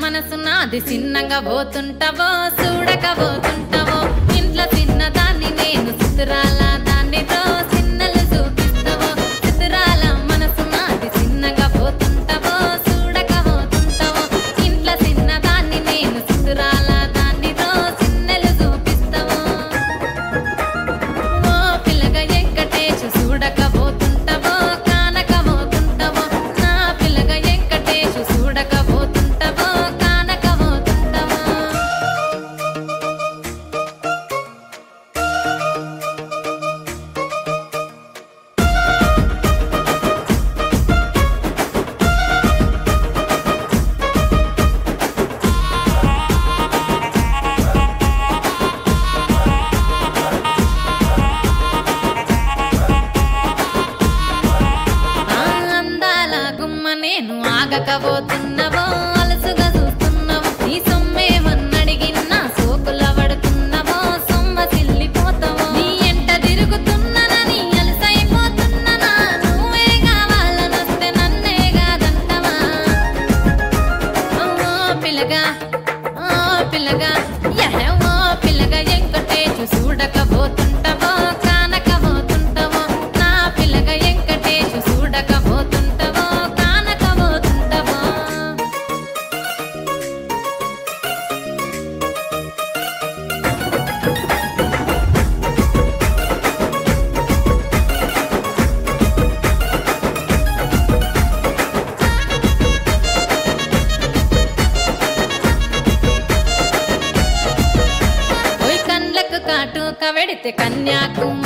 మనసు నాది చిన్నగా పోతుంటావో చూడక పోతుంటావో ఇంట్లో చిన్నదాన్ని నేను సుతురాల దాన్నితో చిన్నలు చూపిస్తావో సుతురాల మనసు నాది చిన్నగా పోతుంటావో చూడక పోతుంటావో ఇంట్లో చిన్నదాన్ని నేను సుతురాల దాన్నితో చిన్నలు చూపిస్తావో ఓ పిల్లగా వెంకటేశు చూడక పోతుంటావో కానక పోతుంటావో నా పిల్లగా వెంకటేశు చూడక పోతుంటావో కానక పోతుంటావో అందాల గుమ్మ నేను ఆగకపోతున్నావో అలసుగా చూస్తున్నావో నీ సొమ్మేమన్నడిగిన్నా సోకుల పడుతున్నావో సొమ్మ సిల్లిపోతావో నీ ఎంట తిరుగుతున్నానని అలసైపోతున్నానా నువ్వే కావాలనొస్తే నన్నే కాదంటావా ఓ పిల్లగా ఓ పిల్లగా వెంకటేశు చూడకపోతుంటావో కానకపోతుంటావో నా పిల్లగా వెంకటేశు చూడకపోతుంటావో కానకపోతుంటావో ఓయ్ కండ్లకు కాటుక వెడితే కన్యాకుమారి